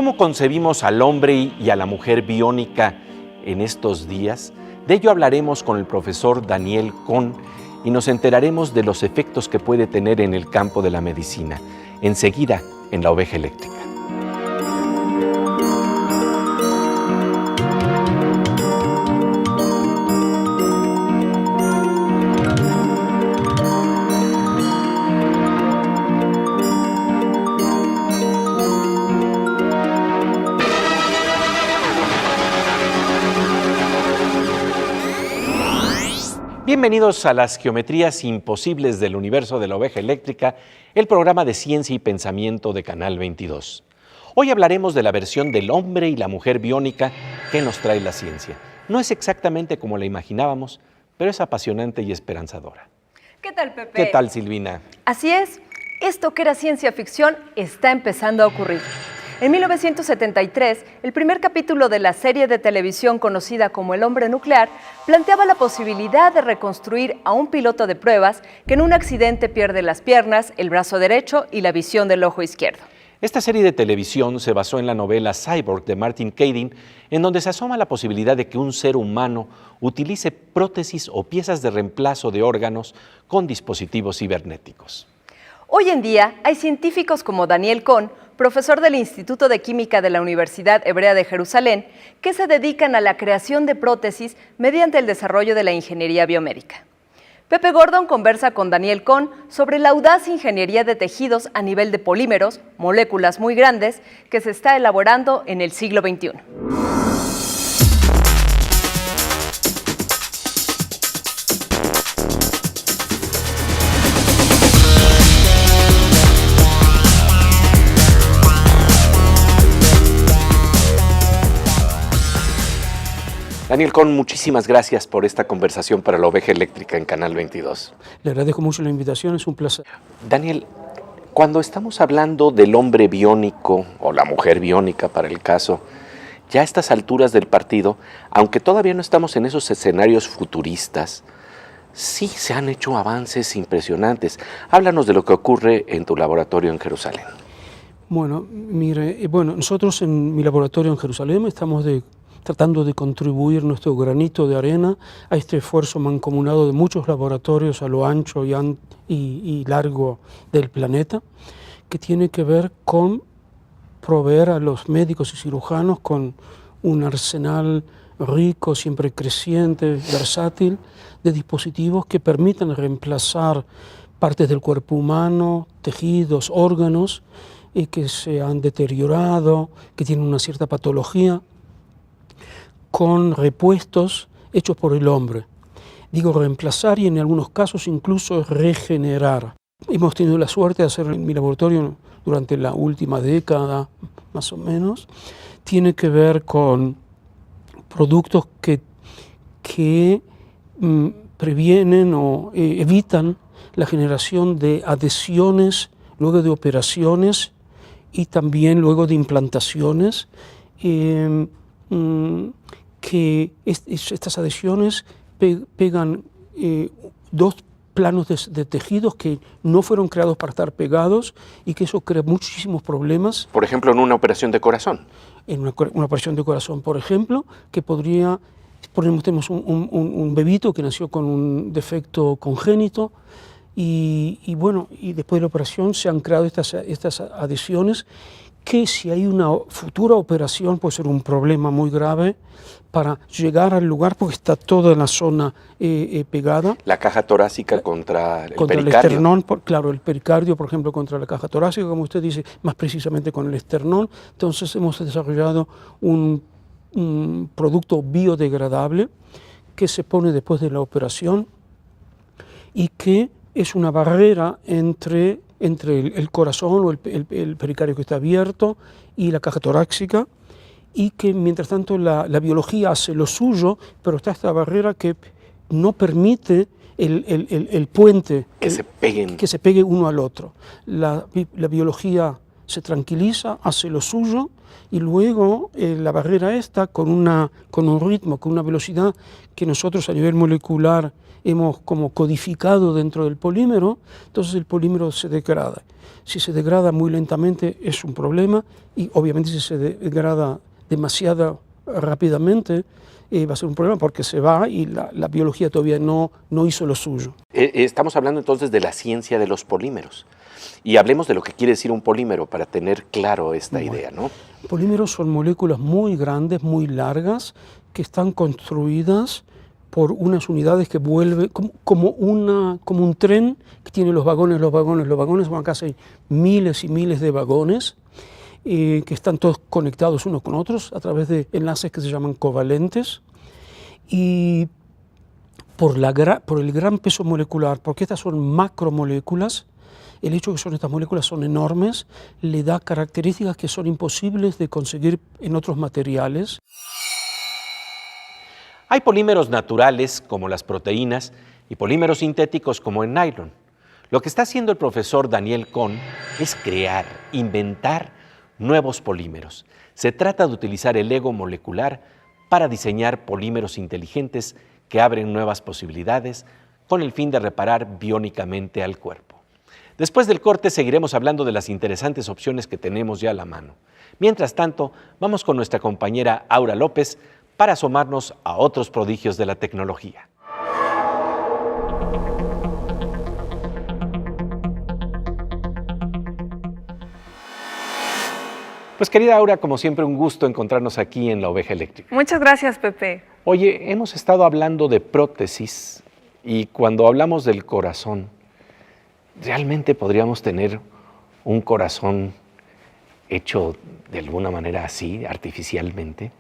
¿Cómo concebimos al hombre y a la mujer biónica en estos días? De ello hablaremos con el profesor Daniel Cohn y nos enteraremos de los efectos que puede tener en el campo de la medicina. Enseguida, en La Oveja Eléctrica. Bienvenidos a las geometrías imposibles del universo de La Oveja Eléctrica, el programa de ciencia y pensamiento de Canal 22. Hoy hablaremos de la versión del hombre y la mujer biónica que nos trae la ciencia. No es exactamente como la imaginábamos, pero es apasionante y esperanzadora. ¿Qué tal, Pepe? ¿Qué tal, Silvina? Así es, esto que era ciencia ficción está empezando a ocurrir. En 1973, el primer capítulo de la serie de televisión conocida como El hombre nuclear planteaba la posibilidad de reconstruir a un piloto de pruebas que en un accidente pierde las piernas, el brazo derecho y la visión del ojo izquierdo. Esta serie de televisión se basó en la novela Cyborg de Martin Caidin, en donde se asoma la posibilidad de que un ser humano utilice prótesis o piezas de reemplazo de órganos con dispositivos cibernéticos. Hoy en día hay científicos como Daniel Cohn, profesor del Instituto de Química de la Universidad Hebrea de Jerusalén, que se dedican a la creación de prótesis mediante el desarrollo de la ingeniería biomédica. Pepe Gordon conversa con Daniel Cohn sobre la audaz ingeniería de tejidos a nivel de polímeros, moléculas muy grandes, que se está elaborando en el siglo XXI. Daniel Cohn, muchísimas gracias por esta conversación para La Oveja Eléctrica en Canal 22. Le agradezco mucho la invitación, es un placer. Daniel, cuando estamos hablando del hombre biónico o la mujer biónica para el caso, ya a estas alturas del partido, aunque todavía no estamos en esos escenarios futuristas, sí se han hecho avances impresionantes. Háblanos de lo que ocurre en tu laboratorio en Jerusalén. Bueno, mire, nosotros en mi laboratorio en Jerusalén estamos tratando de contribuir nuestro granito de arena a este esfuerzo mancomunado de muchos laboratorios a lo ancho y largo del planeta, que tiene que ver con proveer a los médicos y cirujanos con un arsenal rico, siempre creciente, versátil, de dispositivos que permitan reemplazar partes del cuerpo humano, tejidos, órganos, que se han deteriorado, que tienen una cierta patología, con repuestos hechos por el hombre. Digo reemplazar y en algunos casos incluso regenerar. Hemos tenido la suerte de hacer en mi laboratorio durante la última década, más o menos. Tiene que ver con productos que previenen o evitan la generación de adhesiones luego de operaciones y también luego de implantaciones, que estas adhesiones pegan dos planos de tejidos que no fueron creados para estar pegados y que eso crea muchísimos problemas. Por ejemplo, en una operación de corazón. En una operación de corazón, por ejemplo, que tenemos un bebito que nació con un defecto congénito y después de la operación se han creado estas adhesiones que si hay una futura operación puede ser un problema muy grave para llegar al lugar porque está toda en la zona pegada. La caja torácica contra el pericardio. El esternón, claro, el pericardio, por ejemplo, contra la caja torácica, como usted dice, más precisamente con el esternón. Entonces hemos desarrollado un producto biodegradable que se pone después de la operación y que es una barrera entre el corazón o el pericardio que está abierto y la caja torácica, y que mientras tanto la biología hace lo suyo, pero está esta barrera que no permite el puente que se pegue uno al otro. La biología se tranquiliza, hace lo suyo Y luego la barrera esta, con un ritmo, con una velocidad que nosotros a nivel molecular hemos como codificado dentro del polímero, entonces el polímero se degrada. Si se degrada muy lentamente es un problema, y obviamente si se degrada demasiado rápidamente va a ser un problema porque se va y la biología todavía no hizo lo suyo. Estamos hablando entonces de la ciencia de los polímeros. Y hablemos de lo que quiere decir un polímero para tener claro esta idea, ¿no? Polímeros son moléculas muy grandes, muy largas, que están construidas por unas unidades que vuelven como un tren que tiene los vagones, bueno, acá hay miles y miles de vagones que están todos conectados unos con otros a través de enlaces que se llaman covalentes, y por el gran peso molecular, porque estas son macromoléculas, el hecho de que estas moléculas son enormes le da características que son imposibles de conseguir en otros materiales. Hay polímeros naturales, como las proteínas, y polímeros sintéticos, como el nylon. Lo que está haciendo el profesor Daniel Cohn es crear, inventar nuevos polímeros. Se trata de utilizar el ego molecular para diseñar polímeros inteligentes que abren nuevas posibilidades con el fin de reparar biónicamente al cuerpo. Después del corte seguiremos hablando de las interesantes opciones que tenemos ya a la mano. Mientras tanto, vamos con nuestra compañera Aura López para asomarnos a otros prodigios de la tecnología. Pues querida Aura, como siempre un gusto encontrarnos aquí en La Oveja Eléctrica. Muchas gracias, Pepe. Oye, hemos estado hablando de prótesis y cuando hablamos del corazón, ¿realmente podríamos tener un corazón hecho de alguna manera así, artificialmente?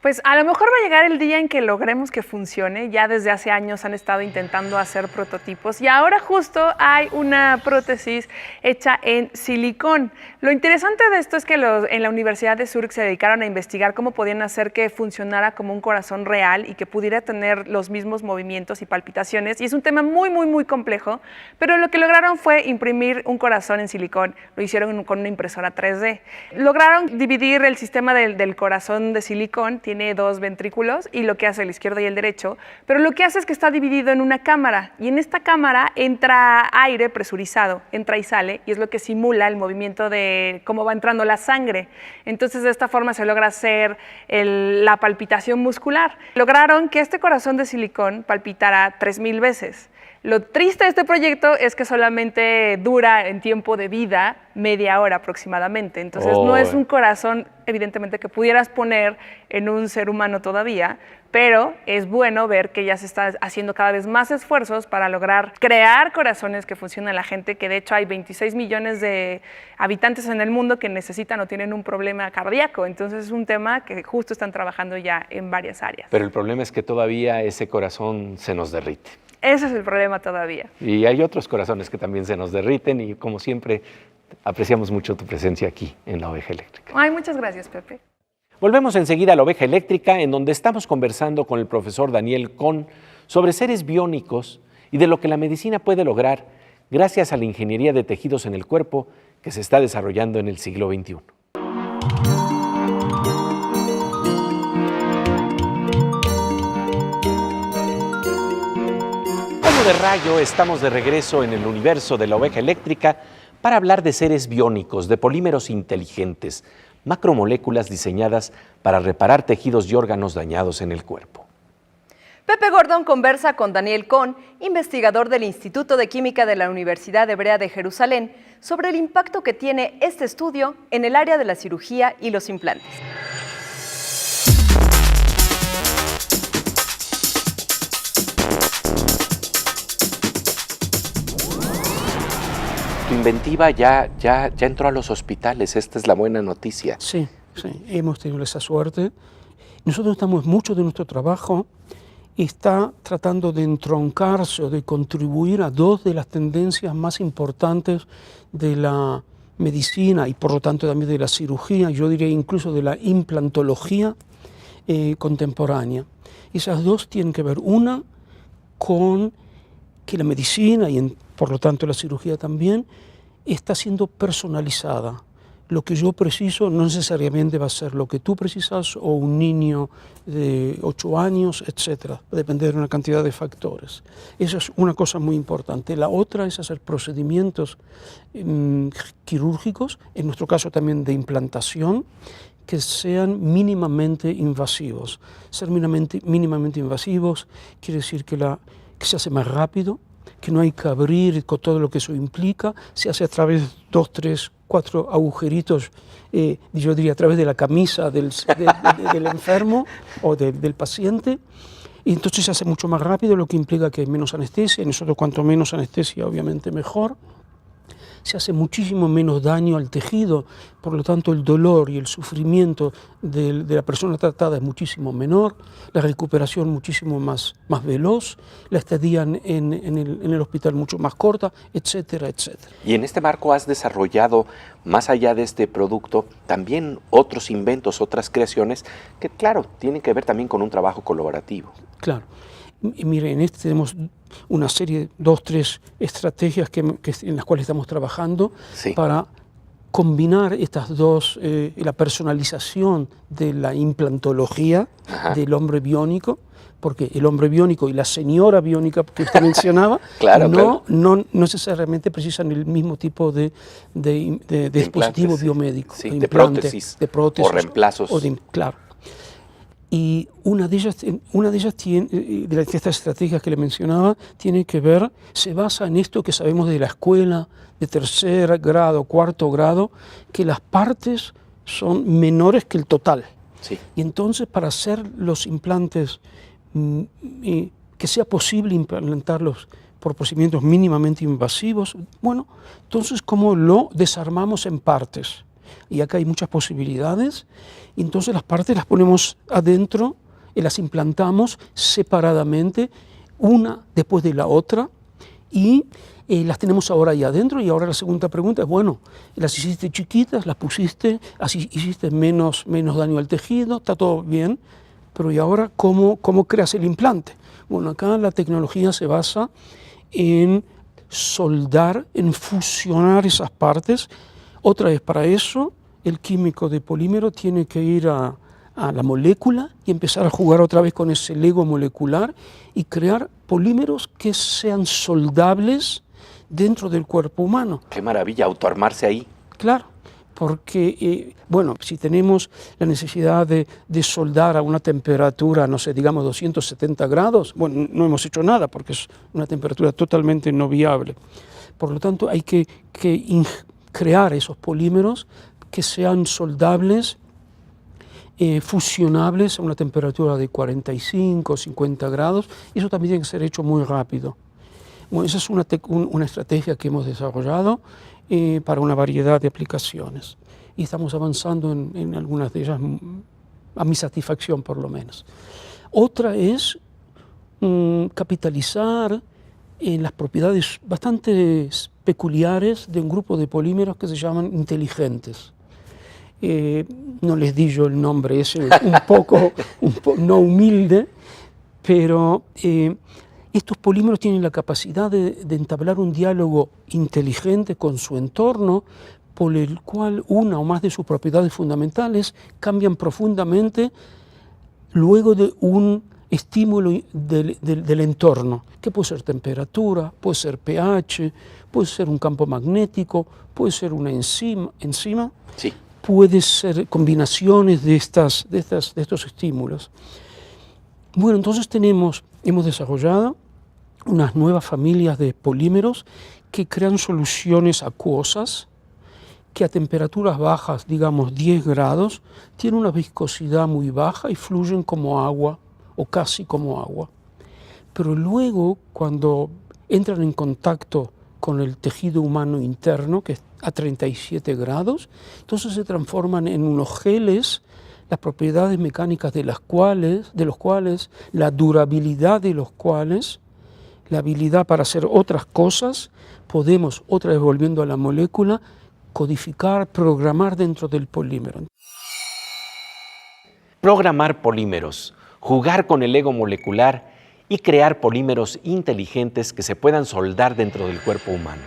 Pues a lo mejor va a llegar el día en que logremos que funcione. Ya desde hace años han estado intentando hacer prototipos y ahora justo hay una prótesis hecha en silicón. Lo interesante de esto es que en la Universidad de Zúrich se dedicaron a investigar cómo podían hacer que funcionara como un corazón real y que pudiera tener los mismos movimientos y palpitaciones. Y es un tema muy, muy, muy complejo, pero lo que lograron fue imprimir un corazón en silicón. Lo hicieron con una impresora 3D. Lograron dividir el sistema del corazón de silicón. Tiene dos ventrículos y lo que hace el izquierdo y el derecho, pero lo que hace es que está dividido en una cámara y en esta cámara entra aire presurizado, entra y sale, y es lo que simula el movimiento de cómo va entrando la sangre. Entonces de esta forma se logra hacer la palpitación muscular. Lograron que este corazón de silicón palpitara 3000 veces. Lo triste de este proyecto es que solamente dura en tiempo de vida media hora aproximadamente. Entonces no es un corazón, evidentemente, que pudieras poner en un ser humano todavía, pero es bueno ver que ya se está haciendo cada vez más esfuerzos para lograr crear corazones que funcionen a la gente, que de hecho hay 26 millones de habitantes en el mundo que necesitan o tienen un problema cardíaco. Entonces es un tema que justo están trabajando ya en varias áreas. Pero el problema es que todavía ese corazón se nos derrite. Ese es el problema todavía. Y hay otros corazones que también se nos derriten y como siempre apreciamos mucho tu presencia aquí en La Oveja Eléctrica. Ay, muchas gracias, Pepe. Volvemos enseguida a La Oveja Eléctrica, en donde estamos conversando con el profesor Daniel Cohn sobre seres biónicos y de lo que la medicina puede lograr gracias a la ingeniería de tejidos en el cuerpo que se está desarrollando en el siglo XXI. De rayo, estamos de regreso en el universo de La Oveja Eléctrica para hablar de seres biónicos, de polímeros inteligentes, macromoléculas diseñadas para reparar tejidos y órganos dañados en el cuerpo. Pepe Gordon conversa con Daniel Cohn, investigador del Instituto de Química de la Universidad Hebrea de Jerusalén, sobre el impacto que tiene este estudio en el área de la cirugía y los implantes. Tu inventiva ya entró a los hospitales, esta es la buena noticia. Sí, hemos tenido esa suerte. Nosotros mucho de nuestro trabajo está tratando de entroncarse o de contribuir a dos de las tendencias más importantes de la medicina y por lo tanto también de la cirugía, yo diría incluso de la implantología contemporánea. Esas dos tienen que ver, una con que la medicina y por lo tanto la cirugía también está siendo personalizada. lo que yo preciso no necesariamente va a ser lo que tú precisas o un niño de 8 años, etc. Va a depender de una cantidad de factores. Esa es una cosa muy importante. La otra es hacer procedimientos quirúrgicos, en nuestro caso también de implantación, que sean mínimamente invasivos. Ser mínimamente invasivos quiere decir que se hace más rápido, que no hay que abrir con todo lo que eso implica, se hace a través de 2, 3, 4 agujeritos, yo diría a través de la camisa del enfermo o del paciente, y entonces se hace mucho más rápido, lo que implica que hay menos anestesia, y nosotros cuanto menos anestesia obviamente mejor. Se hace muchísimo menos daño al tejido, por lo tanto el dolor y el sufrimiento de la persona tratada es muchísimo menor, la recuperación muchísimo más veloz, la estadía en el hospital mucho más corta, etcétera, etcétera. Y en este marco has desarrollado, más allá de este producto, también otros inventos, otras creaciones que, claro, tienen que ver también con un trabajo colaborativo. Claro. Y mire, en este tenemos una serie, 2, 3 estrategias en las cuales estamos trabajando para combinar estas dos, la personalización de la implantología del hombre biónico, porque el hombre biónico y la señora biónica que usted mencionaba no necesariamente precisan el mismo tipo de dispositivo biomédico, de prótesis o reemplazos. Claro. Y una de ellas de estas estrategias que le mencionaba, tiene que ver, se basa en esto que sabemos de la escuela de 3er grado, 4º grado, que las partes son menores que el total. Sí. Y entonces para hacer los implantes, que sea posible implantarlos por procedimientos mínimamente invasivos, bueno, entonces ¿cómo lo desarmamos en partes? Y acá hay muchas posibilidades, y entonces las partes las ponemos adentro y las implantamos separadamente, una después de la otra, y las tenemos ahora ahí adentro. Y ahora la segunda pregunta es, bueno, las hiciste chiquitas, las pusiste, así hiciste menos daño al tejido, está todo bien, pero ¿y ahora cómo creas el implante? Bueno, acá la tecnología se basa en soldar, en fusionar esas partes. Otra vez, para eso, el químico de polímero tiene que ir a la molécula y empezar a jugar otra vez con ese Lego molecular y crear polímeros que sean soldables dentro del cuerpo humano. ¡Qué maravilla autoarmarse ahí! Claro, porque, bueno, si tenemos la necesidad de soldar a una temperatura, no sé, digamos 270 grados, bueno, no hemos hecho nada porque es una temperatura totalmente no viable. Por lo tanto, hay que crear esos polímeros que sean soldables, fusionables a una temperatura de 45 o 50 grados. Eso también tiene que ser hecho muy rápido. Bueno, esa es una estrategia que hemos desarrollado para una variedad de aplicaciones. Y estamos avanzando en algunas de ellas, a mi satisfacción por lo menos. Otra es capitalizar en las propiedades bastante peculiares de un grupo de polímeros que se llaman inteligentes. No les di yo el nombre, es un poco no humilde, pero estos polímeros tienen la capacidad de entablar un diálogo inteligente con su entorno, por el cual una o más de sus propiedades fundamentales cambian profundamente luego de un estímulo del entorno, que puede ser temperatura, puede ser pH, puede ser un campo magnético, puede ser una enzima, sí. Puede ser combinaciones de estos estímulos. Bueno, entonces hemos desarrollado unas nuevas familias de polímeros que crean soluciones acuosas que a temperaturas bajas, digamos 10 grados, tienen una viscosidad muy baja y fluyen como agua o casi como agua. Pero luego, cuando entran en contacto con el tejido humano interno, que es a 37 grados, entonces se transforman en unos geles, las propiedades mecánicas de los cuales, la durabilidad de los cuales, la habilidad para hacer otras cosas, podemos, otra vez volviendo a la molécula, codificar, programar dentro del polímero. Programar polímeros, jugar con el Lego molecular y crear polímeros inteligentes que se puedan soldar dentro del cuerpo humano.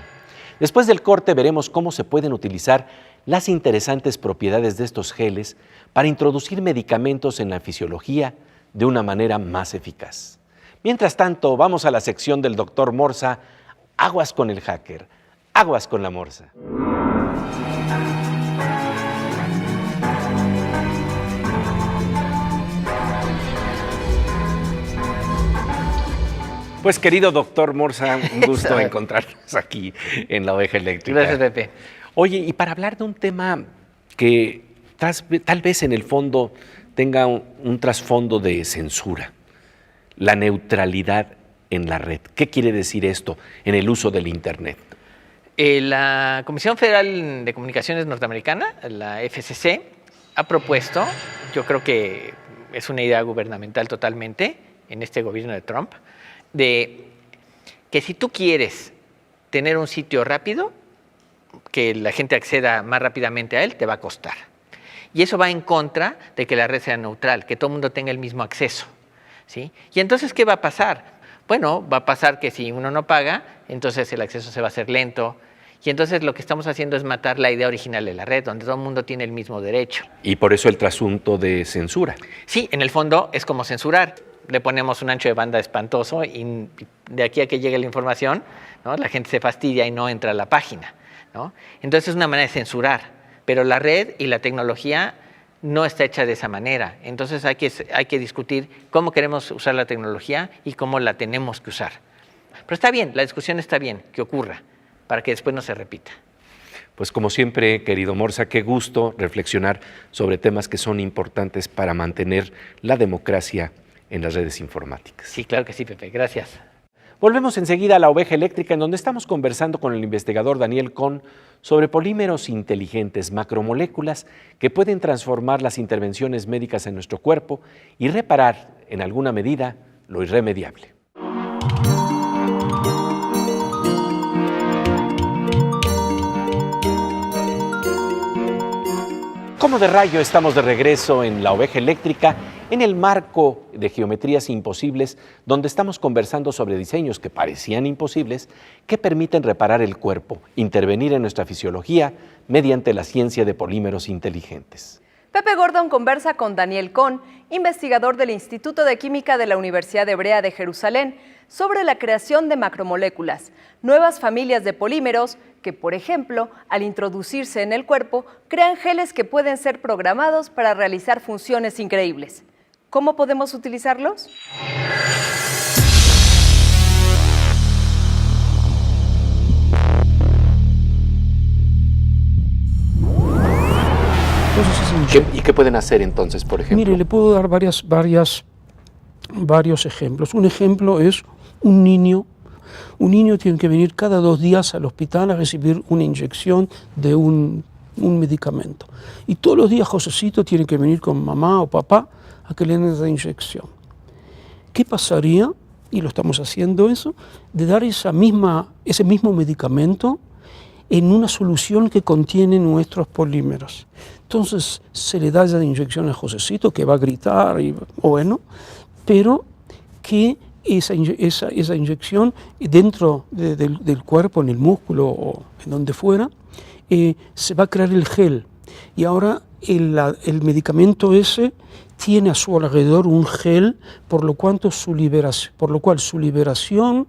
Después del corte veremos cómo se pueden utilizar las interesantes propiedades de estos geles para introducir medicamentos en la fisiología de una manera más eficaz. Mientras tanto, vamos a la sección del Dr. Morsa, aguas con el hacker, aguas con la morsa. Pues querido doctor Morsa, un gusto encontrarnos aquí en La Oveja Eléctrica. Gracias, Pepe. Oye, y para hablar de un tema que tal vez en el fondo tenga un trasfondo de censura, la neutralidad en la red. ¿Qué quiere decir esto en el uso del Internet? La Comisión Federal de Comunicaciones Norteamericana, la FCC, ha propuesto, yo creo que es una idea gubernamental totalmente en este gobierno de Trump, de que si tú quieres tener un sitio rápido, que la gente acceda más rápidamente a él, te va a costar. Y eso va en contra de que la red sea neutral, que todo el mundo tenga el mismo acceso, ¿sí? Y entonces, ¿qué va a pasar? Bueno, va a pasar que si uno no paga, entonces el acceso se va a hacer lento. Y entonces lo que estamos haciendo es matar la idea original de la red, donde todo el mundo tiene el mismo derecho. Y por eso el trasunto de censura. Sí, en el fondo es como censurar. Le ponemos un ancho de banda espantoso y de aquí a que llegue la información, ¿no?, la gente se fastidia y no entra a la página, ¿no? Entonces es una manera de censurar, pero la red y la tecnología no está hecha de esa manera. Entonces hay que discutir cómo queremos usar la tecnología y cómo la tenemos que usar. Pero está bien, la discusión está bien, que ocurra, para que después no se repita. Pues como siempre, querido Morsa, qué gusto reflexionar sobre temas que son importantes para mantener la democracia en las redes informáticas. Sí, claro que sí, Pepe. Gracias. Volvemos enseguida a La Oveja Eléctrica, en donde estamos conversando con el investigador Daniel Cohn sobre polímeros inteligentes, macromoléculas que pueden transformar las intervenciones médicas en nuestro cuerpo y reparar, en alguna medida, lo irremediable. Como de rayo, estamos de regreso en La Oveja Eléctrica, en el marco de Geometrías Imposibles, donde estamos conversando sobre diseños que parecían imposibles, que permiten reparar el cuerpo, intervenir en nuestra fisiología mediante la ciencia de polímeros inteligentes. Pepe Gordon conversa con Daniel Cohn, investigador del Instituto de Química de la Universidad Hebrea de Jerusalén, sobre la creación de macromoléculas, nuevas familias de polímeros que, por ejemplo, al introducirse en el cuerpo, crean geles que pueden ser programados para realizar funciones increíbles. ¿Cómo podemos utilizarlos? ¿Y qué pueden hacer entonces, por ejemplo? Mire, le puedo dar varios ejemplos. Un ejemplo es un niño. Un niño tiene que venir cada 2 días al hospital a recibir una inyección de un medicamento. Y todos los días Josecito tiene que venir con mamá o papá a que le den esa inyección. ¿Qué pasaría, y lo estamos haciendo eso, de dar ese mismo medicamento en una solución que contiene nuestros polímeros? Entonces se le da esa inyección a Josecito, que va a gritar, pero que esa inyección dentro del cuerpo, en el músculo o en donde fuera, se va a crear el gel. Y ahora el medicamento ese tiene a su alrededor un gel, por lo cual su liberación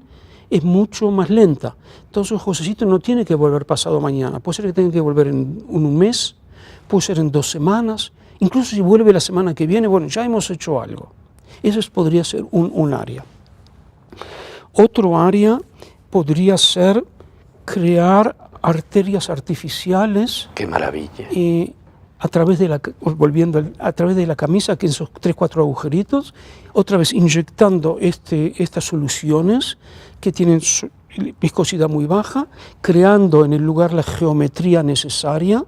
es mucho más lenta. Entonces Josecito no tiene que volver pasado mañana, puede ser que tenga que volver en un mes, puede ser en 2 semanas, incluso si vuelve la semana que viene, bueno, ya hemos hecho algo. Eso podría ser un área. Otro área podría ser crear arterias artificiales. ¡Qué maravilla! A través de la camisa, que en esos 3-4 agujeritos, otra vez inyectando estas soluciones que tienen viscosidad muy baja, creando en el lugar la geometría necesaria,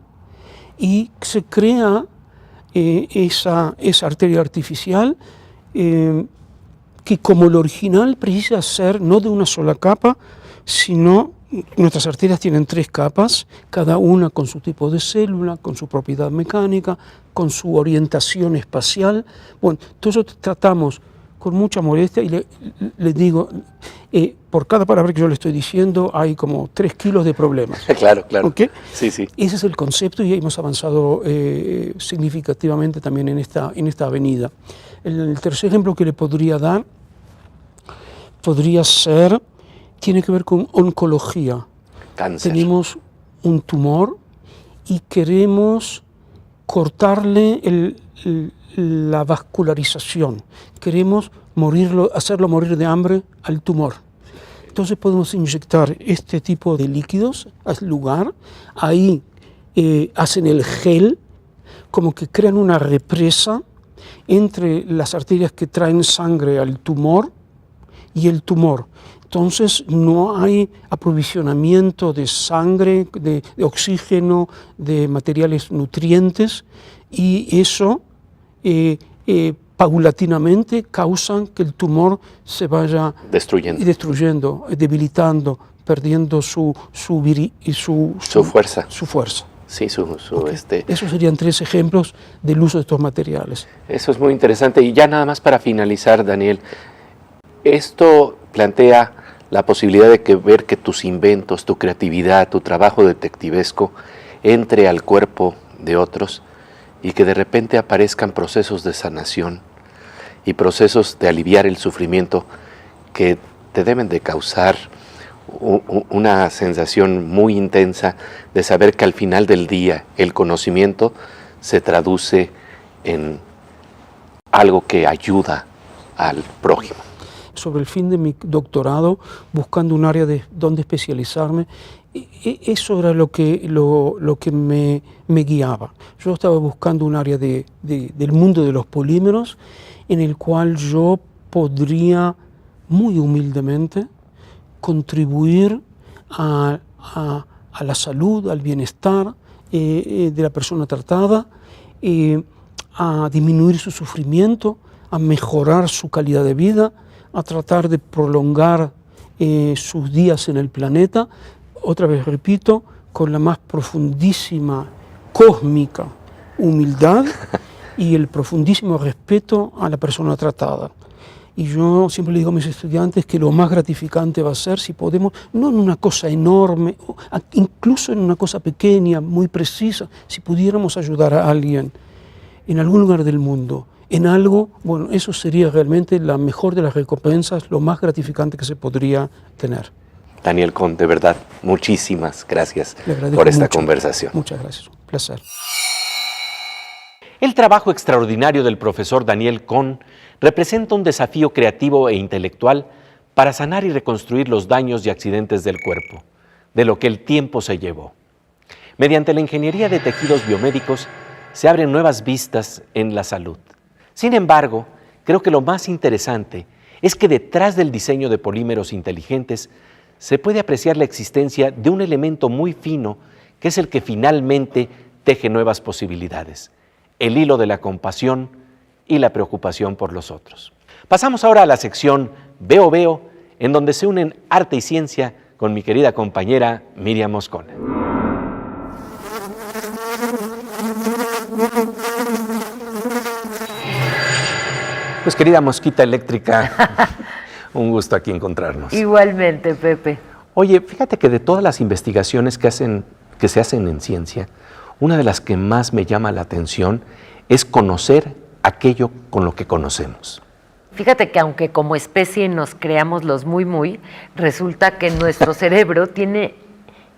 y se crea esa arteria artificial que, como lo original, precisa ser no de una sola capa, sino nuestras arterias tienen 3 capas, cada una con su tipo de célula, con su propiedad mecánica, con su orientación espacial. Bueno, entonces tratamos con mucha modestia y le digo, por cada palabra que yo le estoy diciendo hay como 3 kilos de problemas. Claro, claro. ¿Okay? Sí, sí. Ese es el concepto y hemos avanzado significativamente también en esta avenida. El tercer ejemplo que le podría dar tiene que ver con oncología. Cáncer. Tenemos un tumor y queremos cortarle la vascularización. Queremos hacerlo morir de hambre al tumor. Entonces podemos inyectar este tipo de líquidos al lugar. Ahí hacen el gel, como que crean una represa entre las arterias que traen sangre al tumor y el tumor. Entonces no hay aprovisionamiento de sangre, de oxígeno, de materiales nutrientes, y eso paulatinamente causa que el tumor se vaya destruyendo, debilitando, perdiendo su fuerza. Su fuerza. Sí, Okay. Esos serían 3 ejemplos del uso de estos materiales. Eso es muy interesante. Y ya nada más para finalizar, Daniel, esto plantea la posibilidad de ver que tus inventos, tu creatividad, tu trabajo detectivesco entre al cuerpo de otros y que de repente aparezcan procesos de sanación y procesos de aliviar el sufrimiento que te deben de causar una sensación muy intensa de saber que al final del día el conocimiento se traduce en algo que ayuda al prójimo. Sobre el fin de mi doctorado, buscando un área donde especializarme, eso era lo que me guiaba. Yo estaba buscando un área del mundo de los polímeros en el cual yo podría muy humildemente contribuir a la salud, al bienestar de la persona tratada, a disminuir su sufrimiento, a mejorar su calidad de vida, a tratar de prolongar sus días en el planeta, otra vez repito, con la más profundísima, cósmica humildad y el profundísimo respeto a la persona tratada. Y yo siempre le digo a mis estudiantes que lo más gratificante va a ser si podemos, no en una cosa enorme, incluso en una cosa pequeña, muy precisa, si pudiéramos ayudar a alguien en algún lugar del mundo, en algo, bueno, eso sería realmente la mejor de las recompensas, lo más gratificante que se podría tener. Daniel Cohn, de verdad, muchísimas gracias por esta conversación. Muchas gracias, un placer. El trabajo extraordinario del profesor Daniel Cohn representa un desafío creativo e intelectual para sanar y reconstruir los daños y accidentes del cuerpo, de lo que el tiempo se llevó. Mediante la ingeniería de tejidos biomédicos se abren nuevas vistas en la salud. Sin embargo, creo que lo más interesante es que detrás del diseño de polímeros inteligentes se puede apreciar la existencia de un elemento muy fino que es el que finalmente teje nuevas posibilidades, el hilo de la compasión y la preocupación por los otros. Pasamos ahora a la sección Veo Veo, en donde se unen arte y ciencia con mi querida compañera Miriam Moscona. Pues querida mosquita eléctrica, un gusto aquí encontrarnos. Igualmente, Pepe. Oye, fíjate que de todas las investigaciones que se hacen en ciencia, una de las que más me llama la atención es conocer aquello con lo que conocemos. Fíjate que aunque como especie nos creamos los muy, resulta que nuestro cerebro tiene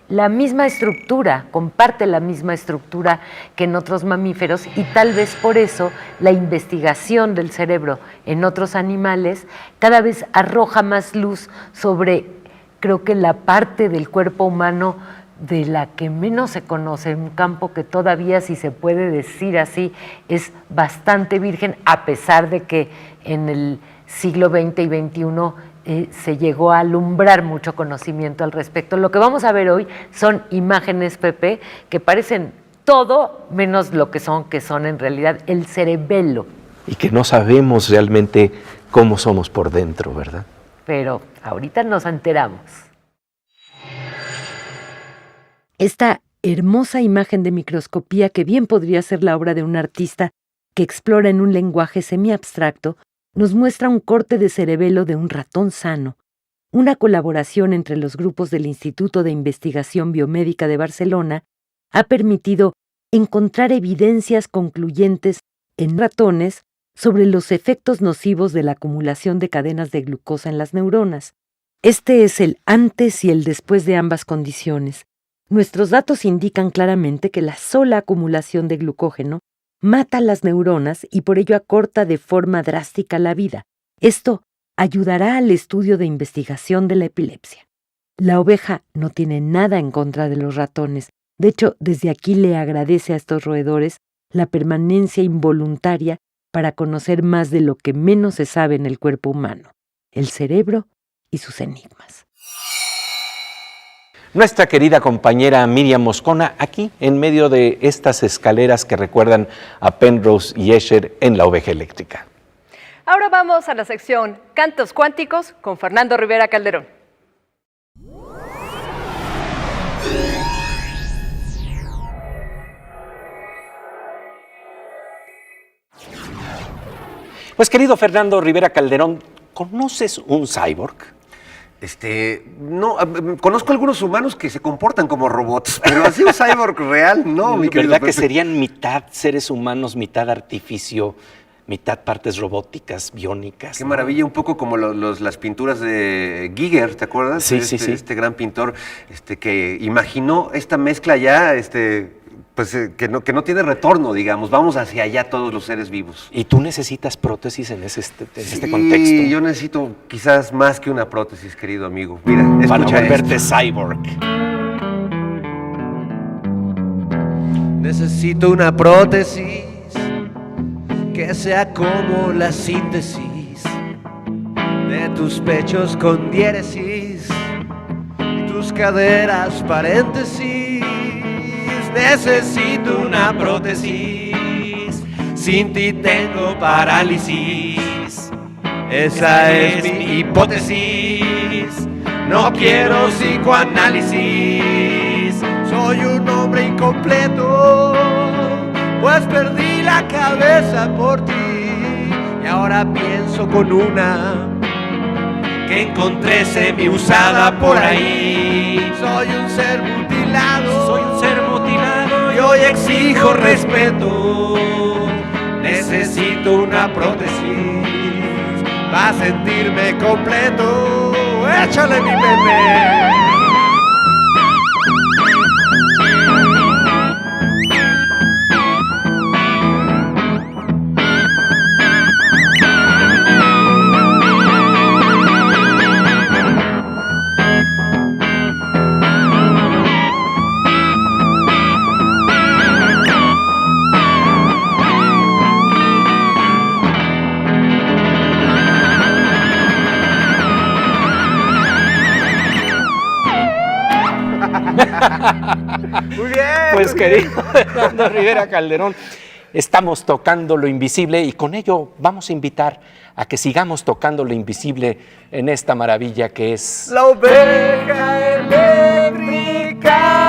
la misma estructura, comparte la misma estructura que en otros mamíferos, y tal vez por eso la investigación del cerebro en otros animales cada vez arroja más luz sobre, creo que la parte del cuerpo humano de la que menos se conoce, un campo que todavía, si se puede decir así, es bastante virgen, a pesar de que en el siglo XX y XXI se llegó a alumbrar mucho conocimiento al respecto. Lo que vamos a ver hoy son imágenes, Pepe, que parecen todo menos lo que son en realidad el cerebelo. Y que no sabemos realmente cómo somos por dentro, ¿verdad? Pero ahorita nos enteramos. Esta hermosa imagen de microscopía, que bien podría ser la obra de un artista que explora en un lenguaje semiabstracto, nos muestra un corte de cerebelo de un ratón sano, una colaboración entre los grupos del Instituto de Investigación Biomédica de Barcelona ha permitido encontrar evidencias concluyentes en ratones sobre los efectos nocivos de la acumulación de cadenas de glucosa en las neuronas. Este es el antes y el después de ambas condiciones. Nuestros datos indican claramente que la sola acumulación de glucógeno mata las neuronas y por ello acorta de forma drástica la vida. Esto ayudará al estudio de investigación de la epilepsia. La oveja no tiene nada en contra de los ratones. De hecho, desde aquí le agradece a estos roedores la permanencia involuntaria para conocer más de lo que menos se sabe en el cuerpo humano, el cerebro y sus enigmas. Nuestra querida compañera Miriam Moscona, aquí en medio de estas escaleras que recuerdan a Penrose y Escher en La Oveja Eléctrica. Ahora vamos a la sección Cantos Cuánticos con Fernando Rivera Calderón. Pues querido Fernando Rivera Calderón, ¿conoces un cyborg? No, conozco algunos humanos que se comportan como robots, pero así un cyborg real, no, mi querido ¿Verdad que Pepe? serían mitad seres humanos, mitad artificio, mitad partes robóticas, biónicas? Qué ¿no? maravilla, un poco como las pinturas de Giger, ¿te acuerdas? Sí, sí, sí. Este gran pintor que imaginó esta mezcla ya, que no tiene retorno, digamos. Vamos hacia allá todos los seres vivos. ¿Y tú necesitas prótesis en este Sí, contexto? yo necesito quizás más que una prótesis, querido amigo. Mira, Para escucha volverte esto. cyborg. Necesito una prótesis que sea como la síntesis de tus pechos con diéresis y tus caderas paréntesis. Necesito una prótesis, sin ti tengo parálisis. Esa es mi hipótesis. No quiero psicoanálisis. Soy un hombre incompleto, pues perdí la cabeza por ti. Y ahora pienso con una que encontré semi-usada por ahí. Soy un ser mutilado, y hoy exijo respeto. Necesito una prótesis para sentirme completo. Échale, mi bebé. Muy bien. Pues querido Fernando Rivera Calderón, estamos tocando lo invisible y con ello vamos a invitar a que sigamos tocando lo invisible en esta maravilla que es La oveja eléctrica.